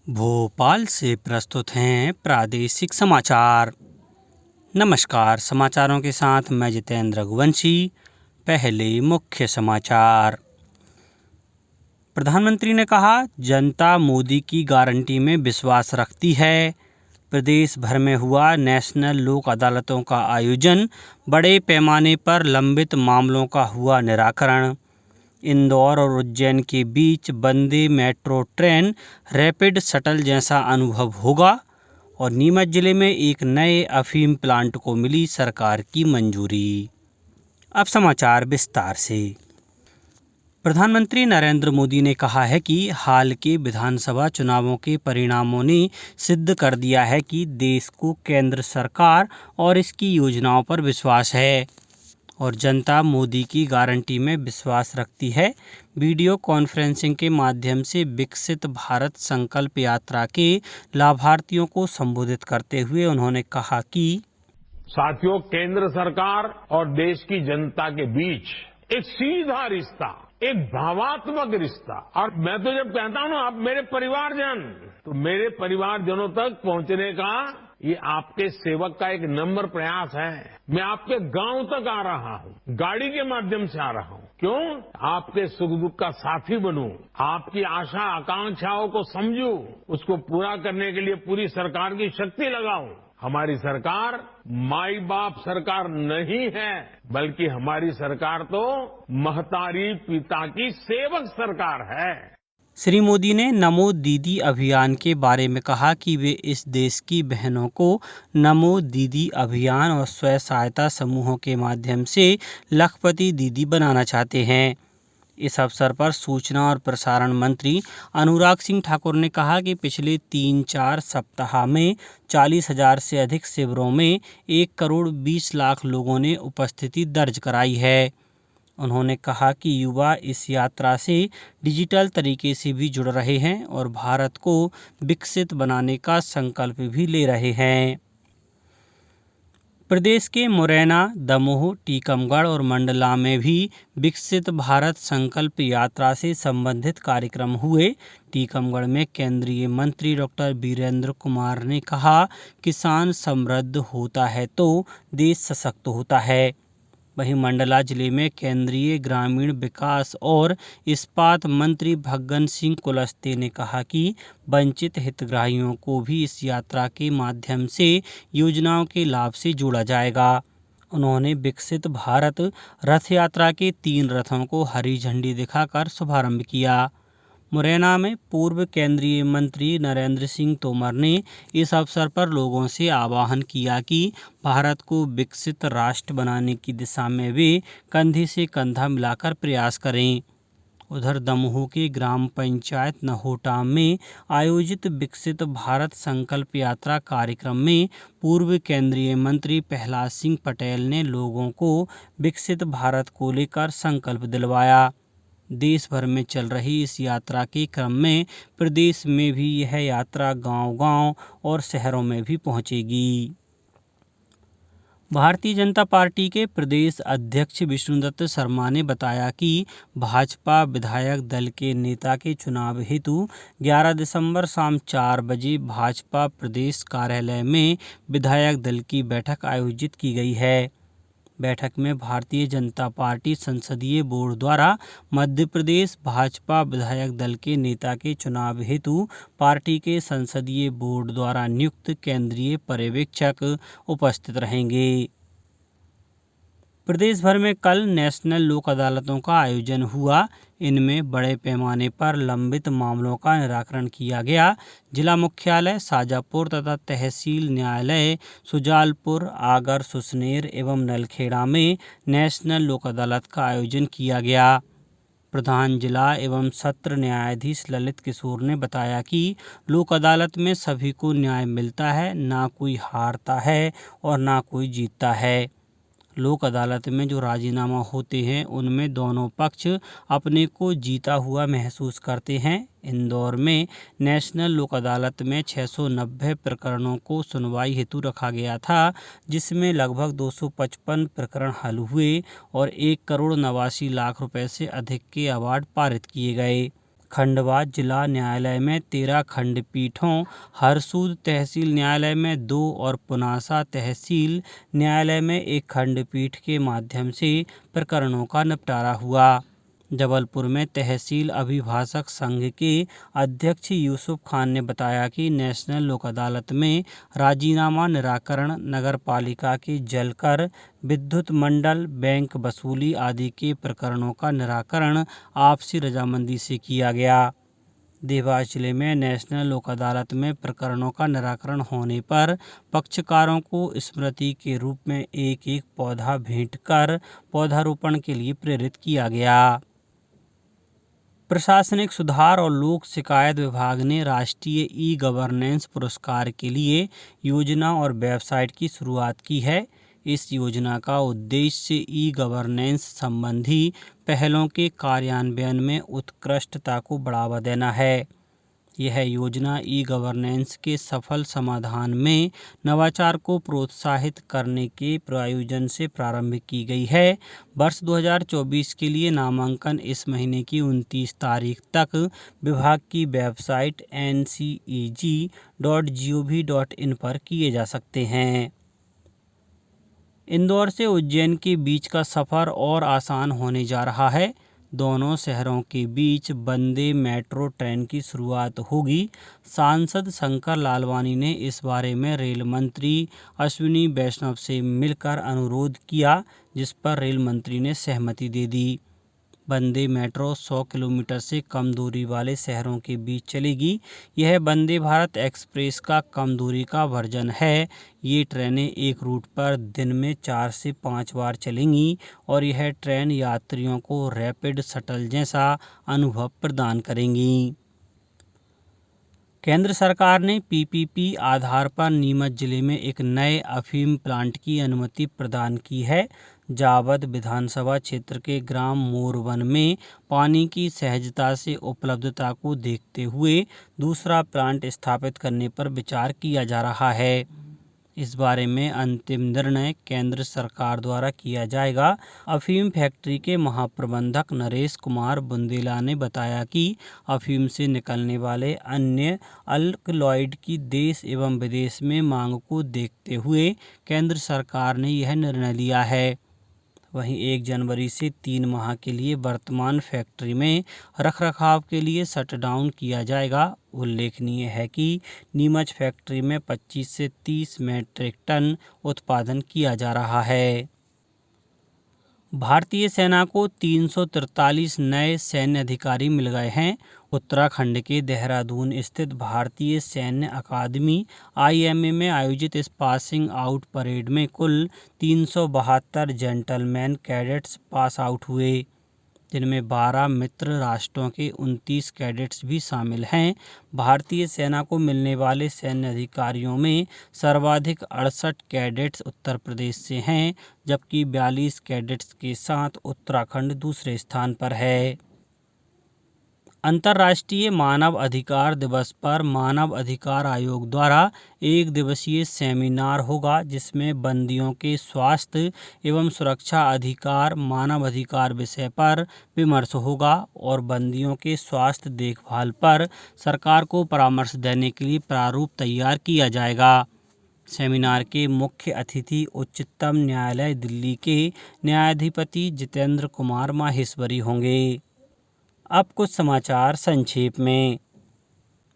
भोपाल से प्रस्तुत हैं प्रादेशिक समाचार। नमस्कार, समाचारों के साथ मैं जितेंद्र रघुवंशी। पहले मुख्य समाचार। प्रधानमंत्री ने कहा, जनता मोदी की गारंटी में विश्वास रखती है। प्रदेश भर में हुआ नेशनल लोक अदालतों का आयोजन, बड़े पैमाने पर लंबित मामलों का हुआ निराकरण। इंदौर और उज्जैन के बीच वंदे मेट्रो ट्रेन रैपिड शटल जैसा अनुभव होगा। और नीमच जिले में एक नए अफीम प्लांट को मिली सरकार की मंजूरी। अब समाचार विस्तार से। प्रधानमंत्री नरेंद्र मोदी ने कहा है कि हाल के विधानसभा चुनावों के परिणामों ने सिद्ध कर दिया है कि देश को केंद्र सरकार और इसकी योजनाओं पर विश्वास है और जनता मोदी की गारंटी में विश्वास रखती है। वीडियो कॉन्फ्रेंसिंग के माध्यम से विकसित भारत संकल्प यात्रा के लाभार्थियों को संबोधित करते हुए उन्होंने कहा कि साथियों, केंद्र सरकार और देश की जनता के बीच एक सीधा रिश्ता, एक भावात्मक रिश्ता। और मैं तो जब कहता हूं ना, आप मेरे परिवारजन, तो मेरे परिवारजनों तक पहुंचने का ये आपके सेवक का एक नम्र प्रयास है। मैं आपके गांव तक आ रहा हूं, गाड़ी के माध्यम से आ रहा हूं। क्यों? आपके सुख दुख का साथी बनूं, आपकी आशा आकांक्षाओं को समझूं, उसको पूरा करने के लिए पूरी सरकार की शक्ति लगाऊं। हमारी सरकार माई बाप सरकार नहीं है, बल्कि हमारी सरकार तो महतारी पिता की सेवक सरकार है। श्री मोदी ने नमो दीदी अभियान के बारे में कहा कि वे इस देश की बहनों को नमो दीदी अभियान और स्वयं सहायता समूहों के माध्यम से लखपति दीदी बनाना चाहते हैं। इस अवसर पर सूचना और प्रसारण मंत्री अनुराग सिंह ठाकुर ने कहा कि पिछले 3-4 सप्ताह में 40,000 से अधिक शिविरों में 1 करोड़ 20 लाख लोगों ने उपस्थिति दर्ज कराई है। उन्होंने कहा कि युवा इस यात्रा से डिजिटल तरीके से भी जुड़ रहे हैं और भारत को विकसित बनाने का संकल्प भी ले रहे हैं। प्रदेश के मुरैना, दमोह, टीकमगढ़ और मंडला में भी विकसित भारत संकल्प यात्रा से संबंधित कार्यक्रम हुए। टीकमगढ़ में केंद्रीय मंत्री डॉक्टर वीरेंद्र कुमार ने कहा, किसान समृद्ध होता है तो देश सशक्त होता है। वहीं मंडला जिले में केंद्रीय ग्रामीण विकास और इस्पात मंत्री फग्गन सिंह कुलस्ते ने कहा कि वंचित हितग्राहियों को भी इस यात्रा के माध्यम से योजनाओं के लाभ से जोड़ा जाएगा। उन्होंने विकसित भारत रथ यात्रा के 3 रथों को हरी झंडी दिखाकर शुभारंभ किया। मुरैना में पूर्व केंद्रीय मंत्री नरेंद्र सिंह तोमर ने इस अवसर पर लोगों से आह्वान किया कि भारत को विकसित राष्ट्र बनाने की दिशा में वे कंधे से कंधा मिलाकर प्रयास करें। उधर दमोह के ग्राम पंचायत नहोटा में आयोजित विकसित भारत संकल्प यात्रा कार्यक्रम में पूर्व केंद्रीय मंत्री प्रहलाद सिंह पटेल ने लोगों को विकसित भारत को लेकर संकल्प दिलवाया। देश भर में चल रही इस यात्रा के क्रम में प्रदेश में भी यह यात्रा गांव-गांव और शहरों में भी पहुंचेगी। भारतीय जनता पार्टी के प्रदेश अध्यक्ष विष्णुदत्त शर्मा ने बताया कि भाजपा विधायक दल के नेता के चुनाव हेतु 11 दिसंबर शाम 4 बजे भाजपा प्रदेश कार्यालय में विधायक दल की बैठक आयोजित की गई है। बैठक में भारतीय जनता पार्टी संसदीय बोर्ड द्वारा मध्य प्रदेश भाजपा विधायक दल के नेता के चुनाव हेतु पार्टी के संसदीय बोर्ड द्वारा नियुक्त केंद्रीय पर्यवेक्षक उपस्थित रहेंगे। प्रदेश भर में कल नेशनल लोक अदालतों का आयोजन हुआ। इनमें बड़े पैमाने पर लंबित मामलों का निराकरण किया गया। जिला मुख्यालय शाजापुर तथा तहसील न्यायालय सुजालपुर, आगर, सुसनेर एवं नलखेड़ा में नेशनल लोक अदालत का आयोजन किया गया। प्रधान जिला एवं सत्र न्यायाधीश ललित किशोर ने बताया कि लोक अदालत में सभी को न्याय मिलता है, ना कोई हारता है और ना कोई जीतता है। लोक अदालत में जो राजीनामा होते हैं उनमें दोनों पक्ष अपने को जीता हुआ महसूस करते हैं। इंदौर में नेशनल लोक अदालत में 690 प्रकरणों को सुनवाई हेतु रखा गया था, जिसमें लगभग 255 प्रकरण हल हुए और 1 करोड़ 89 लाख रुपए से अधिक के अवार्ड पारित किए गए। खंडवा जिला न्यायालय में 13 खंडपीठों, हरसूद तहसील न्यायालय में 2 और पुनासा तहसील न्यायालय में 1 खंडपीठ के माध्यम से प्रकरणों का निपटारा हुआ। जबलपुर में तहसील अभिभाषक संघ के अध्यक्ष यूसुफ खान ने बताया कि नेशनल लोक अदालत में राजीनामा निराकरण, नगरपालिका के जलकर, विद्युत मंडल, बैंक वसूली आदि के प्रकरणों का निराकरण आपसी रजामंदी से किया गया। देवास जिले में नेशनल लोक अदालत में प्रकरणों का निराकरण होने पर पक्षकारों को स्मृति के रूप में एक पौधा भेंट कर पौधारोपण के लिए प्रेरित किया गया। प्रशासनिक सुधार और लोक शिकायत विभाग ने राष्ट्रीय ई गवर्नेंस पुरस्कार के लिए योजना और वेबसाइट की शुरुआत की है। इस योजना का उद्देश्य ई गवर्नेंस संबंधी पहलों के कार्यान्वयन में उत्कृष्टता को बढ़ावा देना है। यह योजना ई गवर्नेंस के सफल समाधान में नवाचार को प्रोत्साहित करने के प्रयोजन से प्रारंभ की गई है। वर्ष 2024 के लिए नामांकन इस महीने की 29 तारीख तक विभाग की वेबसाइट nceg.gov.in पर किए जा सकते हैं। इंदौर से उज्जैन के बीच का सफ़र और आसान होने जा रहा है। दोनों शहरों के बीच वंदे मेट्रो ट्रेन की शुरुआत होगी। सांसद शंकर लालवानी ने इस बारे में रेल मंत्री अश्विनी वैष्णव से मिलकर अनुरोध किया, जिस पर रेल मंत्री ने सहमति दे दी। वंदे मेट्रो 100 किलोमीटर से कम दूरी वाले शहरों के बीच चलेगी। यह वंदे भारत एक्सप्रेस का कम दूरी का वर्जन है। ये ट्रेनें एक रूट पर दिन में 4 से 5 बार चलेंगी और यह ट्रेन यात्रियों को रैपिड शटल जैसा अनुभव प्रदान करेंगी। केंद्र सरकार ने पीपीपी आधार पर नीमच जिले में एक नए अफीम प्लांट की अनुमति प्रदान की है। जावद विधानसभा क्षेत्र के ग्राम मोरवन में पानी की सहजता से उपलब्धता को देखते हुए दूसरा प्लांट स्थापित करने पर विचार किया जा रहा है। इस बारे में अंतिम निर्णय केंद्र सरकार द्वारा किया जाएगा। अफीम फैक्ट्री के महाप्रबंधक नरेश कुमार बुंदेला ने बताया कि अफीम से निकलने वाले अन्य अल्कलॉइड की देश एवं विदेश में मांग को देखते हुए केंद्र सरकार ने यह निर्णय लिया है। वहीं 1 जनवरी से 3 माह के लिए वर्तमान फैक्ट्री में रखरखाव के लिए शटडाउन किया जाएगा। उल्लेखनीय है कि नीमच फैक्ट्री में 25 से 30 मीट्रिक टन उत्पादन किया जा रहा है। भारतीय सेना को 343 नए सैन्य अधिकारी मिल गए हैं। उत्तराखंड के देहरादून स्थित भारतीय सैन्य अकादमी IMA में आयोजित इस पासिंग आउट परेड में कुल 372 जेंटलमैन कैडेट्स पास आउट हुए, जिनमें 12 मित्र राष्ट्रों के 29 कैडेट्स भी शामिल हैं। भारतीय सेना को मिलने वाले सैन्य अधिकारियों में सर्वाधिक 68 कैडेट्स उत्तर प्रदेश से हैं, जबकि 42 कैडेट्स के साथ उत्तराखंड दूसरे स्थान पर है। अंतर्राष्ट्रीय मानव अधिकार दिवस पर मानव अधिकार आयोग द्वारा 1 दिवसीय सेमिनार होगा, जिसमें बंदियों के स्वास्थ्य एवं सुरक्षा अधिकार मानव अधिकार विषय पर विमर्श होगा और बंदियों के स्वास्थ्य देखभाल पर सरकार को परामर्श देने के लिए प्रारूप तैयार किया जाएगा। सेमिनार के मुख्य अतिथि उच्चतम न्यायालय दिल्ली के न्यायाधिपति जितेंद्र कुमार माहेश्वरी होंगे। अब कुछ समाचार संक्षेप में।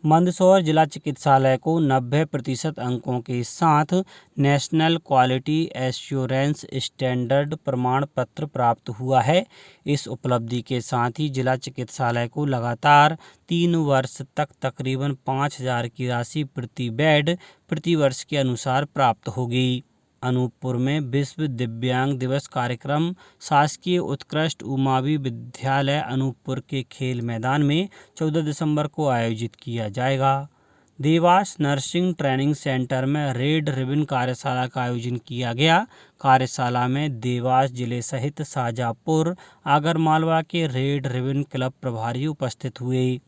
मंदसौर जिला चिकित्सालय को 90% अंकों के साथ नेशनल क्वालिटी एश्योरेंस स्टैंडर्ड प्रमाण पत्र प्राप्त हुआ है। इस उपलब्धि के साथ ही जिला चिकित्सालय को लगातार 3 वर्ष तक तकरीबन 5,000 की राशि प्रति बेड प्रति वर्ष के अनुसार प्राप्त होगी। अनूपपुर में विश्व दिव्यांग दिवस कार्यक्रम शासकीय उत्कृष्ट उमावि विद्यालय अनूपपुर के खेल मैदान में 14 दिसंबर को आयोजित किया जाएगा। देवास नर्सिंग ट्रेनिंग सेंटर में रेड रिबन कार्यशाला का आयोजन किया गया। कार्यशाला में देवास जिले सहित शाजापुर, आगरमालवा के रेड रिबन क्लब प्रभारी उपस्थित हुए।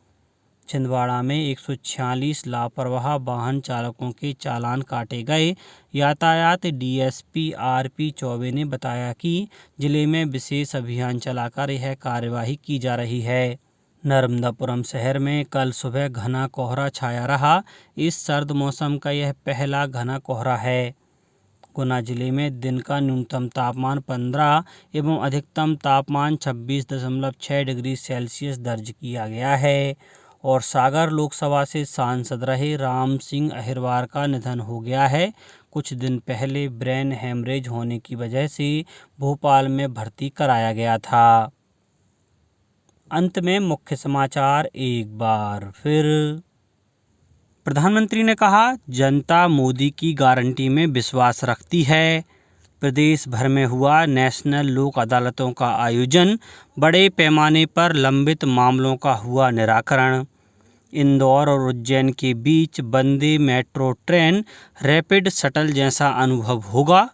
छिंदवाड़ा में 146 लापरवाह वाहन चालकों के चालान काटे गए। यातायात DSP RP चौबे ने बताया कि जिले में विशेष अभियान चलाकर यह कार्यवाही की जा रही है। नर्मदापुरम शहर में कल सुबह घना कोहरा छाया रहा। इस सर्द मौसम का यह पहला घना कोहरा है। गुना जिले में दिन का न्यूनतम तापमान 15 एवं अधिकतम तापमान 26.6 डिग्री सेल्सियस दर्ज किया गया है। और सागर लोकसभा से सांसद रहे राम सिंह अहिरवार का निधन हो गया है। कुछ दिन पहले ब्रेन हेमरेज होने की वजह से भोपाल में भर्ती कराया गया था। अंत में मुख्य समाचार एक बार फिर। प्रधानमंत्री ने कहा, जनता मोदी की गारंटी में विश्वास रखती है। प्रदेश भर में हुआ नेशनल लोक अदालतों का आयोजन। बड़े पैमाने पर लंबित मामलों का हुआ निराकरण। इंदौर और उज्जैन के बीच वंदे मेट्रो ट्रेन रैपिड शटल जैसा अनुभव होगा।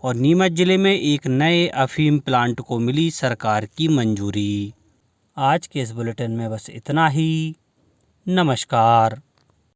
और नीमच जिले में एक नए अफीम प्लांट को मिली सरकार की मंजूरी। आज के इस बुलेटिन में बस इतना ही। नमस्कार।